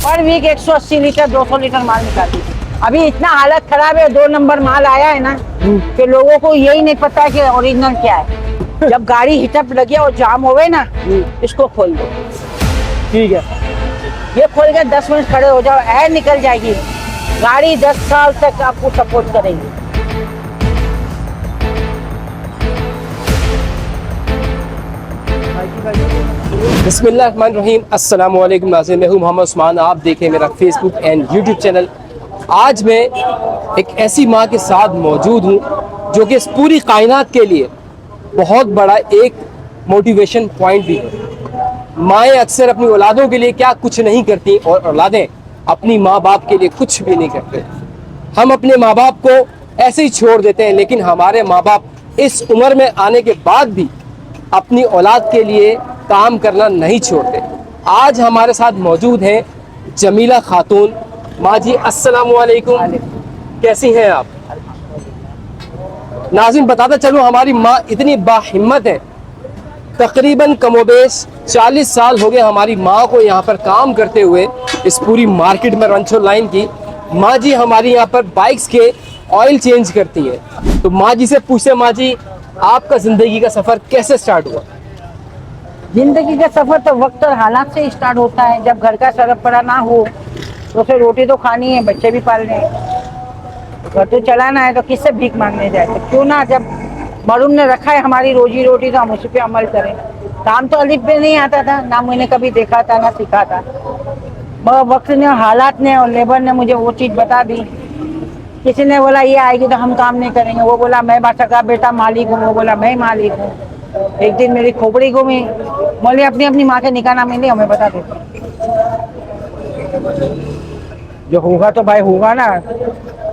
पर week 180 litre 200 litre माल निकालती थी। अभी इतना हालत खराब है, 2 नंबर माल आया है ना कि लोगों को यही नहीं पता कि ओरिजिनल क्या है। जब गाड़ी हिटअप लगे और जाम होवे ना, इसको खोल दो। ठीक है, ये खोल के 10 मिनट खड़े हो जाओ, एयर निकल जाएगी। गाड़ी 10 साल तक आपको सपोर्ट करेगी। बिस्मिल्लाहिर्रहमानिर्रहीम। अस्सलाम वालेकुम नाज़रीन, मैं हूं मोहम्मद उस्मान। आप देखें मेरा फेसबुक एंड यूट्यूब चैनल। आज मैं एक ऐसी माँ के साथ मौजूद हूं जो कि इस पूरी कायनात के लिए बहुत बड़ा एक मोटिवेशन पॉइंट भी है। माएँ अक्सर अपनी औलादों के लिए क्या कुछ नहीं करती और औलादें अपनी माँ बाप के लिए कुछ भी नहीं करते। हम अपने माँ बाप को ऐसे ही छोड़ देते हैं, लेकिन हमारे माँ बाप इस उम्र में आने के बाद भी अपनी औलाद के लिए काम करना नहीं छोड़ते। आज हमारे साथ मौजूद हैं जमीला खातून। माँ जी अस्सलाम वालेकुम, कैसी हैं आप? नाज़रीन बताता चलूँ, हमारी माँ इतनी बाहिम्मत है, तकरीबन कमोबेश 40 साल हो गए हमारी माँ को यहाँ पर काम करते हुए इस पूरी मार्केट में रंचो लाइन की। माँ जी हमारी यहाँ पर बाइक्स के ऑयल चेंज करती है। तो माँ जी से पूछते, माँ जी आपका ज़िंदगी का सफ़र कैसे स्टार्ट हुआ? जिंदगी का सफर तो वक्त और हालात से स्टार्ट होता है। जब घर का सरपरा ना हो तो फिर रोटी तो खानी है, बच्चे भी पालने हैं, घर तो चलाना है, तो किससे भीख मांगने जाए? तो क्यों ना, जब मरूम ने रखा है हमारी रोजी रोटी, तो हम उसी पे अमल करें। काम तो अलिफ पे नहीं आता था, ना मैंने कभी देखा था ना सीखा था। वक्त ने, हालात ने और लेबर ने मुझे वो चीज़ बता दी। किसी ने बोला ये आएगी तो हम काम नहीं करेंगे, वो बोला मैं बादशाह का बेटा मालिक हूँ, वो बोला मैं मालिक हूँ। एक दिन मेरी खोपड़ी घूमी, बोले अपनी अपनी माँ के निकाह में नहीं, हमें बता देते जो होगा तो भाई होगा ना।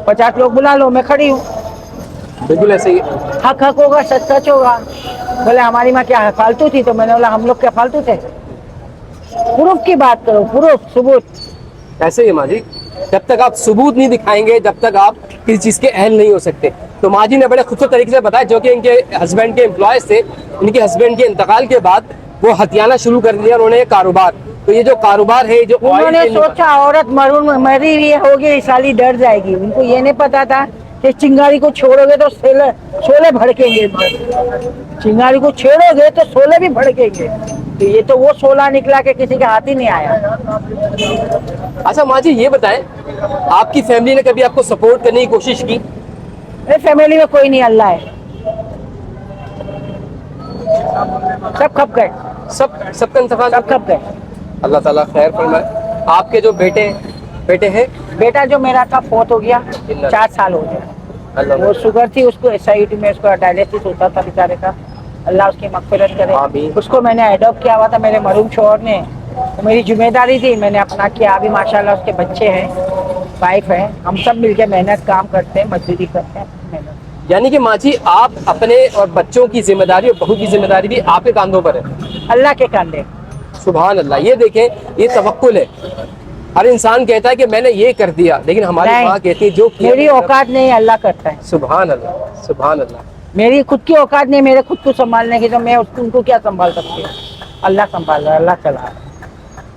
50 लोग बुला लो, मैं खड़ी हूँ। बिल्कुल ऐसे ही। हक हक होगा, सच सच होगा। बोले हमारी माँ क्या फालतू थी? तो मैंने बोला हम लोग क्या फालतू थे? प्रूफ की बात करो, प्रूफ सबूत। ऐसे ही माँ जी, जब तक आप सबूत नहीं दिखाएंगे, जब तक आप किसी चीज़ के अहल नहीं हो सकते। तो माँ जी ने बड़े खूबसूरत तरीके से बताया, जो कि इनके हस्बैंड के एम्प्लॉयज थे, इनके हस्बैंड के इंतकाल के बाद वो हथियाना शुरू कर दिया उन्होंने कारोबार। तो ये जो कारोबार है, जो उन्होंने सोचा औरत मरी हुई होगी, साली डर जाएगी। उनको ये नहीं पता था कि चिंगारी को छोड़ोगे तो शोले भड़केंगे। चिंगारी को छेड़ोगे तो शोले भी भड़केंगे। तो ये तो वो शोला निकला कि किसी के हाथ ही नहीं आया। अच्छा माँ जी ये बताएं, आपकी फैमिली ने कभी आपको सपोर्ट करने की कोशिश की? मेरे फैमिली में कोई नहीं, अल्लाह है। सब खप गए, सबका इंतकाल, सब खप गए। अल्लाह ताला खैर फरमाए। आपके जो बेटे हैं? बेटा जो मेरा था फोत हो गया, 4 साल हो गया। वो शुगर थी उसको, एसआईटी में उसका डायलिसिस होता था बेचारे का। अल्लाह उसकी मगफिरत करे। उसको मैंने एडॉप्ट किया हुआ था मेरे मरूम शौहर ने, तो मेरी जिम्मेदारी थी, मैंने अपना किया। अभी माशाल्लाह उसके बच्चे हैं, वाइफ है, हम सब मिलके मेहनत काम करते हैं, मजदूरी करते हैं, मेहनत। यानी कि माँ जी आप अपने और बच्चों की जिम्मेदारी और बहू की जिम्मेदारी भी आपके कांधों पर है। अल्लाह के कांधे। सुभान अल्लाह। ये देखें, ये तवक्कुल है। हर इंसान कहता है कि मैंने ये कर दिया, लेकिन हमारी माँ कहती है जो मेरी औकात नहीं, अल्लाह करता है। सुभान अल्लाह, सुभान अल्लाह। मेरी खुद की औकात नहीं, मेरे खुद को संभालने की, तो मैं उनको क्या संभाल सकती हूँ? अल्लाह संभाल रहा है, अल्लाह चला रहा है।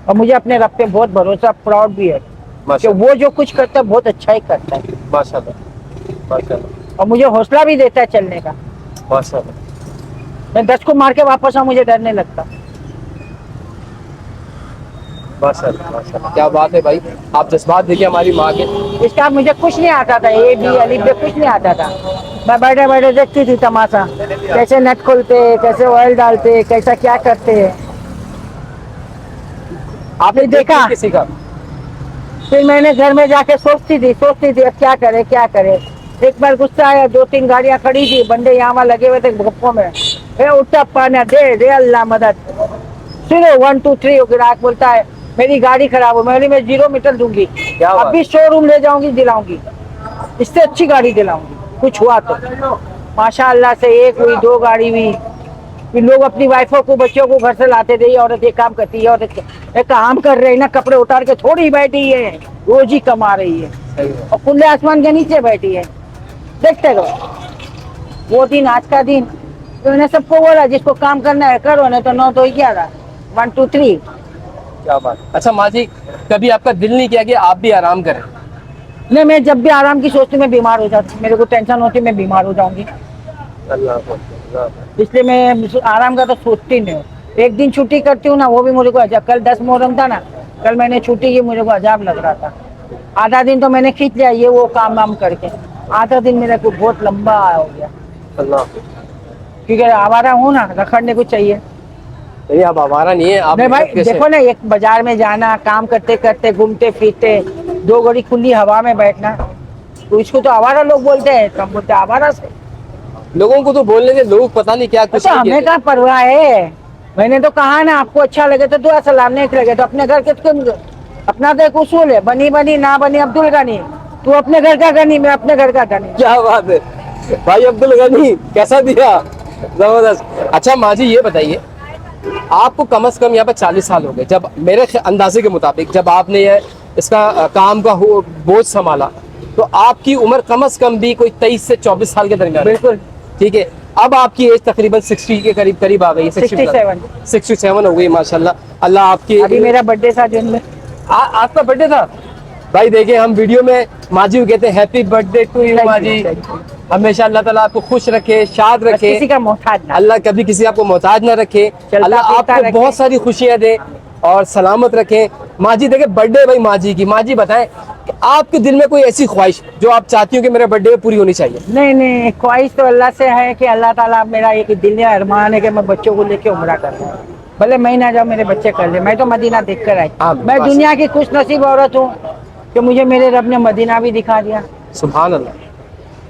और मुझे अपने रब पे बहुत भरोसा, प्राउड भी है कि वो जो कुछ करता है बहुत अच्छा ही करता है। माशाल्लाह, माशाल्लाह। और मुझे हौसला भी देता है चलने का। माशाल्लाह, मैं 10 को मार के वापस आऊँ, मुझे डर नहीं लगता। माशाल्लाह, माशाल्लाह। क्या बात है भाई, आप जज्बात देखिए हमारी माँ के। इसका मुझे कुछ नहीं आता था, ए बी अली बे कुछ नहीं आता था। मैं बैठे बैठे देखती थी तमाशा, कैसे नट खोलते, कैसे ऑयल डालते, कैसा क्या करते हैं। आपने देखा किसी का? फिर मैंने घर में जाके सोचती थी अब क्या करे क्या करे। एक बार गुस्सा आया, 2-3 गाड़ियां खड़ी थी, बंदे यहाँ वहाँ लगे हुए थे गप्पों में। उठा पाना दे अल्लाह मदद। सुनो 1 2 3, ग्राहक बोलता है मेरी गाड़ी खराब हो, मैं 0 मीटर दूंगी, अभी शोरूम ले जाऊंगी, दिलाऊंगी, इससे अच्छी गाड़ी दिलाऊंगी, कुछ हुआ तो। माशाअल्लाह से 1 हुई, 2 गाड़ी हुई। फिर लोग अपनी वाइफों को, बच्चों को घर से लाते थे, ये औरत ये काम करती है, औरत काम कर रही है ना, कपड़े उतार के थोड़ी बैठी है, रोज ही कमा रही है और खुले आसमान के नीचे बैठी है। देखते रहो वो दिन, आज का दिन। तो मैंने सबको बोला जिसको काम करना है करो, नहीं तो 9 तो 11, 1 2 3। क्या बात। अच्छा माँ जी, कभी आपका दिल नहीं किया कि आप भी आराम करें? नहीं, मैं जब भी आराम की सोचती हूँ मैं बीमार हो जाती हूँ, मेरे को टेंशन होती है मैं बीमार हो जाऊंगी, अल्लाह अल्लाह। इसलिए मैं आराम का तो सोचती नहीं हूँ। एक दिन छुट्टी करती हूँ ना, वो भी मुझे को अजाब, कल 10 मुहर्रम था ना, कल मैंने छुट्टी की, मुझे को अजाब लग रहा था। आधा दिन तो मैंने खींच लिया ये वो काम वाम करके, आधा दिन मेरे को बहुत लंबा हो गया, अल्लाह। क्योंकि आवारा हूँ ना, रखड़ने को चाहिए। नहीं आप आवारा नहीं है, आप नहीं भाई मेहनत कैसे? देखो ना, एक बाजार में जाना, काम करते करते घूमते फिरते, 2 घड़ी खुली हवा में बैठना, तो इसको तो आवारा लोग बोलते हैं, कम बोलते हैं आवारा से। लोगों को तो बोलने से लोग पता नहीं क्या कुछ अच्छा, नहीं हमें कहते। क्या परवाह है, मैंने तो कहा ना, आपको अच्छा लगे तो दुआ सलाम, नहीं लगे तो अपने घर के अपना तो एक उसूल है, बनी बनी ना बनी अब्दुल गनी, तू अपने घर का गनी, मैं अपने घर का गनी। क्या बात है भाई, अब्दुल गनी कैसा दिया, जबरदस्त। अच्छा माँ जी ये बताइए, आपको कम से कम यहाँ पर 40 साल हो गए, जब मेरे अंदाजे के मुताबिक जब आपने ये इसका काम का बोझ संभाला, तो आपकी उम्र कम से कम भी कोई 23 से 24 साल के दरमियान है। बिल्कुल। ठीक है, अब आपकी एज तकरीबन 60 के करीब करीब आ गई है, 67। 67 हो गई माशाल्लाह। अल्लाह आपकी। अभी मेरा बर्थडे था जून में। आपका बर्थडे था भाई, देखिए हम वीडियो में माजी को कहते हैं हैप्पी बर्थडे टू यू माजी, हमेशा अल्लाह ताला आपको खुश रखे, शाद बस रखे, किसी का मोहताज ना, अल्लाह कभी किसी आपको मोहताज ना रखे, चलता अल्लाह फिरता आपको रखे। बहुत सारी खुशियां दे और सलामत रखे। माजी देखिए बर्थडे भाई माजी की, माजी बताएं कि आपके दिल में कोई ऐसी ख्वाहिश जो आप चाहती हो कि मेरे बर्थडे में पूरी होनी चाहिए? नहीं नहीं, ख्वाहिश तो अल्लाह से है कि अल्लाह ताला, मेरा एक दिल में अरमान है कि मैं बच्चों को लेके उम्रा करूँ, भले मैं ना जाऊँ मेरे बच्चे कर ले, मैं तो मदीना देख कर आई। मैं दुनिया की खुश नसीब औरत हूँ कि मुझे मेरे रब ने मदीना भी दिखा दिया, सुभान अल्लाह।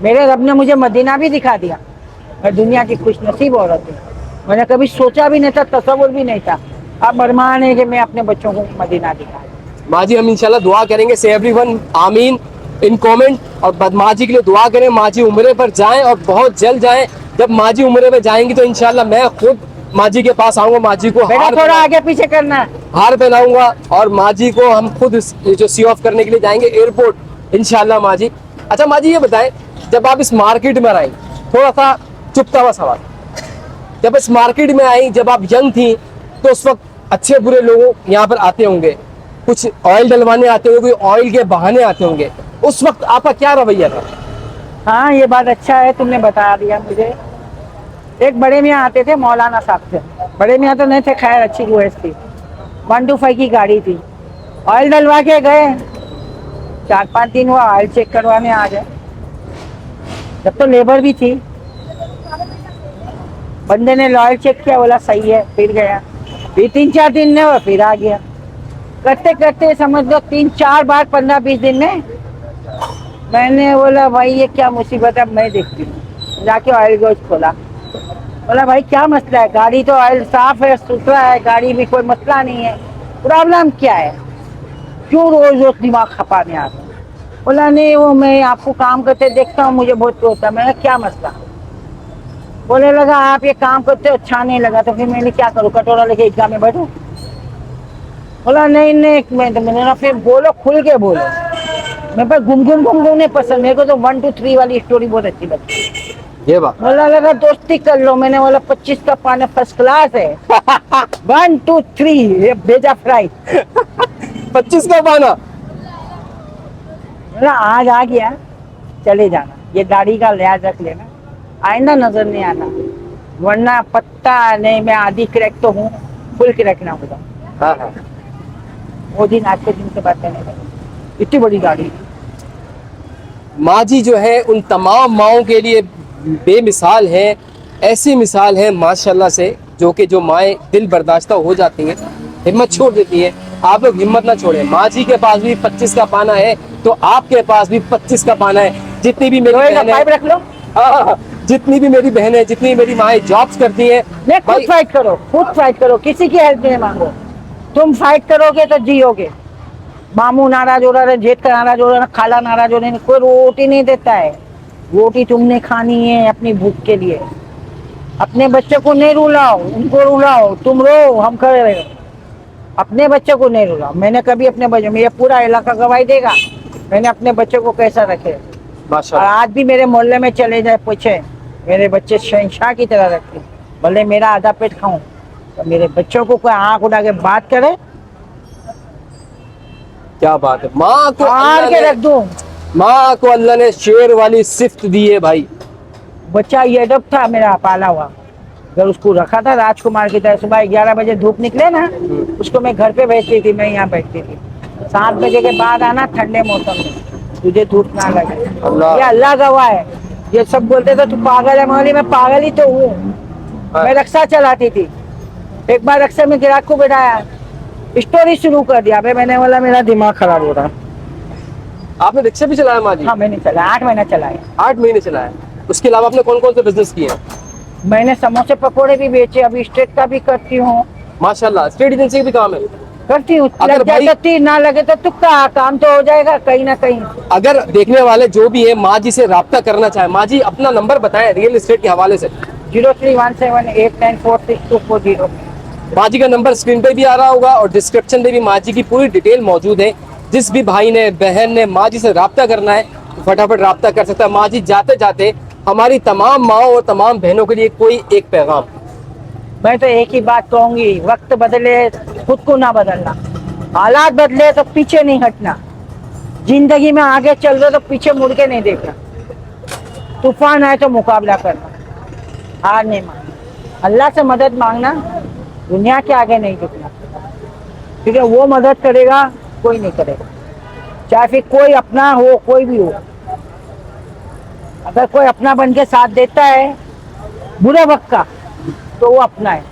मेरे रब ने मुझे मदीना भी दिखा दिया, मैं दुनिया की खुश नसीब औरत हूँ। मैंने कभी सोचा भी नहीं था, तसव्वुर भी नहीं था, अब अरमान है कि मैं अपने बच्चों को मदीना दिखा। माजी हम इंशाल्लाह दुआ करेंगे, से एवरीवन आमीन इन कमेंट, और माजी के लिए दुआ करें, माजी उम्रे पर जाएं और बहुत जल्द जाएं। जब माजी उम्रे पर जाएंगी तो इंशाल्लाह मैं खुद माजी के पास आऊंगा, माजी को थोड़ा आगे पीछे करना, हार पहनाऊंगा और माजी को हम खुद जो सी ऑफ करने के लिए जाएंगे एयरपोर्ट इंशाल्लाह माजी। अच्छा माजी ये बताएं, जब आप इस मार्केट में आई, थोड़ा सा चुपता हुआ सवाल, जब इस मार्केट में आई, जब आप यंग थी, तो उस वक्त अच्छे बुरे लोग यहाँ पर आते होंगे, कुछ ऑयल डलवाने आते होंगे, कोई ऑयल के बहाने आते होंगे, उस वक्त आपका क्या रवैया था? हाँ ये बात अच्छा है तुमने बता दिया मुझे। एक बड़े मियाँ आते थे, मौलाना साहब थे, बड़े मियाँ तो नहीं थे, खैर अच्छी गुएस थी, 125 की गाड़ी थी, ऑयल डलवा के गए, 4-5 दिन हुआ ऑयल चेक करवाने आ गए, जब तो लेबर भी थी, बंदे ने ऑयल चेक किया, बोला सही है, फिर गया, फिर 3-4 दिन में हुआ, फिर आ गया, करते करते समझ लो 3-4 बार 15-20 दिन में। मैंने बोला भाई ये क्या मुसीबत है, अब मैं देखती हूँ, जाके ऑयल गॉज खोला, बोला भाई क्या मसला है, गाड़ी तो ऑयल साफ है, सुथरा है, गाड़ी में कोई मसला नहीं है, प्रॉब्लम क्या है, क्यों रोज रोज दिमाग खपाने आता? बोला नहीं वो मैं आपको काम करते देखता हूँ, मुझे बहुत होता है। मैंने क्या मसला? बोले लगा आप ये काम करते हो अच्छा नहीं लगा, तो फिर मैंने क्या करूँ, कटोरा लेके ईदगाह में बैठूं? बोला नहीं नहीं मैंने ना, फिर बोलो खुल के बोलो, मेरे पास घूम नहीं पसंद, मेरे को तो 1 2 3 वाली स्टोरी बहुत अच्छी लगती। ये बात बोला लगा दोस्ती कर लो, मैंने बोला 25 का पाना फर्स्ट क्लास है 1 2 3 ये भेजा फ्राई 25 का पाना। बोला आज आ गया चले जाना, ये दाढ़ी का लिहाज रख लेना, आइंदा नजर नहीं आना, वरना पत्ता नहीं, मैं आधी क्रैक तो हूँ, फुल क्रैक ना होगा। हाँ हाँ। वो दिन आज के दिन से बात करने लगी, इतनी बड़ी गाड़ी। माँ जी जो है उन तमाम माओं के लिए बेमिसाल है, ऐसी मिसाल है माशाल्लाह से, जो कि जो माएँ दिल बर्दाश्ता हो जाती हैं, हिम्मत छोड़ देती है। आप लोग हिम्मत ना छोड़ें, माँ जी के पास भी 25 का पाना है, तो आपके पास भी 25 का पाना है। जितनी भी मेरी बहन पाइप रख लो, है, जितनी भी मेरी बहन है, जितनी मेरी माएँ जॉब्स करती हैं, नहीं खुद फाइट करो, खुद फाइट करो, किसी की हेल्प नहीं मांगो, तुम फाइट करोगे तो जियोगे। मामू नाराज हो रहा है, जेठ का नाराज हो रहा है, खाला नाराज हो रहे हैं, कोई रोटी नहीं देता है, रोटी तुमने खानी है अपनी भूख के लिए। अपने बच्चे को नहीं रुलाओ, उनको रुलाओ, तुम रो हम खड़े रहो, अपने बच्चे को नहीं रुलाओ। मैंने कभी अपने बच्चे, मेरा पूरा इलाका गवाही देगा मैंने अपने बच्चे को कैसा रखे, और माशाल्लाह। आज भी मेरे मोहल्ले में चले जाए पूछे, मेरे बच्चे शहंशाह की तरह रखते, भले मेरा आधा पेट खाऊं, तो मेरे बच्चों को कोई आँख उठा के बात करे क्या बात है, माँ को मार अल्लाह के ने, रख दूं। माँ को अल्लाह ने शेर वाली सिफ्त दी है भाई। बच्चा ये डब था मेरा पाला हुआ, अगर उसको रखा था राजकुमार की तरह, सुबह 11 बजे धूप निकले ना, उसको मैं घर पे भेजती थी, मैं यहाँ बैठती थी। 7 बजे के बाद आना ठंडे मौसम में, तुझे धूप ना लगे। अल्लाह। ये अल्लाह गवाह है। ये सब बोलते थे तू पागल है, मौली मैं पागल ही तो हूँ। मैं रक्शा चलाती थी, एक बार रक्शे में ग्राहक को बैठाया, स्टोरी शुरू कर दिया। अबे मैंने बोला मेरा दिमाग खराब हो रहा है। आपने रिक्शा भी चलाया माँ जी? हाँ मैंने चलाया, 8 महीना चलाया। 8 महीने चलाया। उसके अलावा आपने कौन कौन से बिजनेस किए हैं? मैंने समोसे पकोड़े भी बेचे, अभी स्टेट का भी करती हूँ। माशाल्लाह, स्टेट एजेंसी का भी काम है। करती हूँ, अगर लग भाई- जाए तो तीर, ना लगे तो तुक्का, काम तो हो जाएगा कहीं ना कहीं। अगर देखने वाले जो भी है माँ जी से राब्ता करना चाहे, माँ जी अपना नंबर बताएं रियल एस्टेट के हवाले से। 0317894240। माँ जी का नंबर स्क्रीन पे भी आ रहा होगा और डिस्क्रिप्शन में भी माँ जी की पूरी डिटेल मौजूद है। जिस भी भाई ने, बहन ने माँ जी से राब्ता करना है फटाफट राब्ता कर सकता है। माँ जी जाते जाते हमारी तमाम माँओं और तमाम बहनों के लिए कोई एक पैगाम। मैं तो एक ही बात कहूंगी, वक्त बदले खुद को ना बदलना, हालात बदले तो पीछे नहीं हटना, जिंदगी में आगे चल रहे तो पीछे मुड़ के नहीं देखना, तूफान आए तो मुकाबला करना, हार नहीं मानना, अल्लाह से मदद मांगना, दुनिया के आगे नहीं झुकना, क्योंकि वो मदद करेगा कोई नहीं करेगा, चाहे फिर कोई अपना हो कोई भी हो। अगर कोई अपना बन के साथ देता है बुरे वक्त का तो वो अपना है,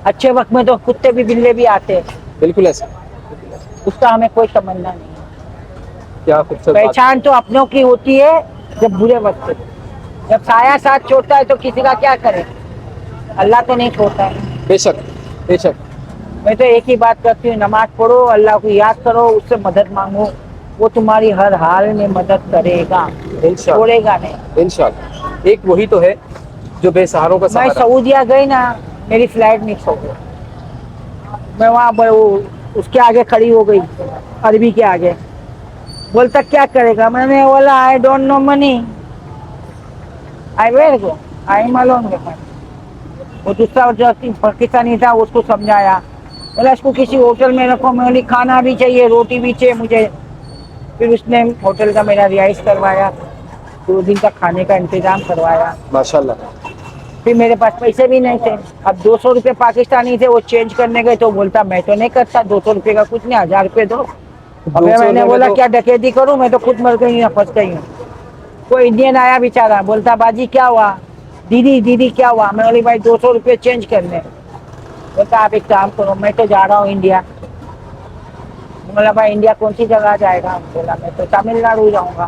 अच्छे वक्त में तो कुत्ते भी बिल्ले भी आते हैं, बिल्कुल ऐसा। उसका हमें कोई तमन्ना नहीं है। क्या खूबसूरत बात। पहचान तो अपनों की होती है जब बुरे वक्त में, जब साया साथ छोड़ता है तो किसी का क्या करे, अल्लाह तो नहीं छोड़ता है। बेशक बेशक। मैं तो एक ही बात करती हूँ, नमाज पढ़ो, अल्लाह को याद करो, उससे मदद मांगो, वो तुम्हारी हर हाल में मदद करेगा, इंशाअल्लाह छोड़ेगा नहीं। इंशाअल्लाह। एक वही तो है जो बेसहारों का मैं सहारा। सऊदिया गई ना, मेरी फ्लाइट मिस हो गई, मैं वहाँ उसके आगे खड़ी हो गई, अरबी के आगे, बोलता क्या करेगा, मैंने बोला I don't know money, I where go, I am alone with money. वो दूसरा जो पाकिस्तानी था उसको समझाया, बोला इसको किसी होटल में रखो, मैं बोली खाना भी चाहिए रोटी भी चाहिए मुझे। फिर उसने होटल का मेरा रिहाइश करवाया, 2 दिन का खाने का इंतजाम करवाया। माशाल्लाह। फिर मेरे पास पैसे भी नहीं थे, अब 200 रुपये पाकिस्तानी थे, वो चेंज करने गए तो बोलता मैं तो नहीं करता, 200 रुपये का कुछ नहीं, 1000 रुपये दो। अब 200 मैंने में बोला तो- क्या डकैती करूं, मैं तो खुद मर गई हूँ, फंस गई हूँ। कोई इंडियन आया बेचारा, बोलता बाजी क्या हुआ, दीदी दीदी क्या हुआ, मैं बोली भाई 200 रुपये चेंज करने। बोलता आप एक काम करो, मैं तो जा रहा हूँ इंडिया। बोला भाई इंडिया कौन सी जगह जाएगा, बोला मैं तो तमिलनाडु जाऊंगा।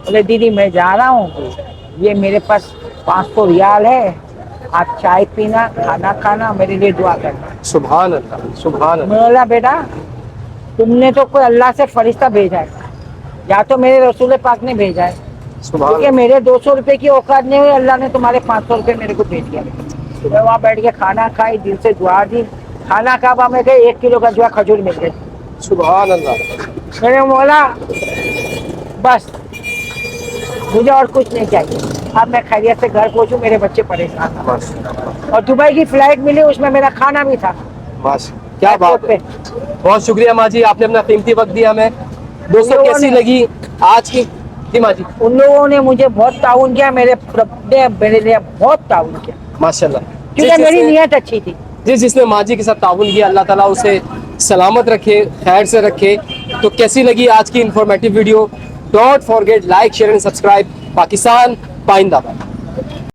बोले दीदी मैं जा रहा हूँ, ये मेरे पास 500 रियाल है, आप चाय पीना खाना खाना मेरे लिए दुआ करना। सुभान अल्लाह सुभान अल्लाह। मैं बोला बेटा तुमने तो कोई अल्लाह से फरिश्ता भेजा है, या तो मेरे रसूल पाक ने भेजा है, सुभान क्योंकि मेरे 200 रुपये की औकात नहीं हुई, अल्लाह ने तुम्हारे 500 रुपये मेरे को भेज दिया। मैं वहाँ बैठ के खाना खाई, दिल से दुआ दी, खाना खा मैं गई, 1 किलो का जो है खजूर मिल गई। सुभान अल्लाह। मैंने बोला बस मुझे और कुछ नहीं चाहिए, अब मैं खैरियत से घर पहुंचूं, मेरे बच्चे परेशान हैं। माशाल्लाह और दुबई की फ्लाइट मिली, उसमें मेरा खाना भी था। माशाल्लाह। क्या बात है, एयरपोर्ट बहुत शुक्रिया माँ जी, आपने अपना कीमती वक्त दिया हमें। दोस्तों लोगों कैसी ने- लगी आज की? जी माँ जी। उन लोगों ने मुझे बहुत ताउन किया, मेरे लिए बहुत ताउन किया, माशाल्लाह। क्योंकि मेरी नीयत अच्छी थी। जिसने माँ जी के साथ ताउन किया, अल्लाह ताला उसे सलामत रखे, खैर से रखे। तो कैसी लगी आज की informative video? Don't forget like share and subscribe. Pakistan पाइंदाबाद।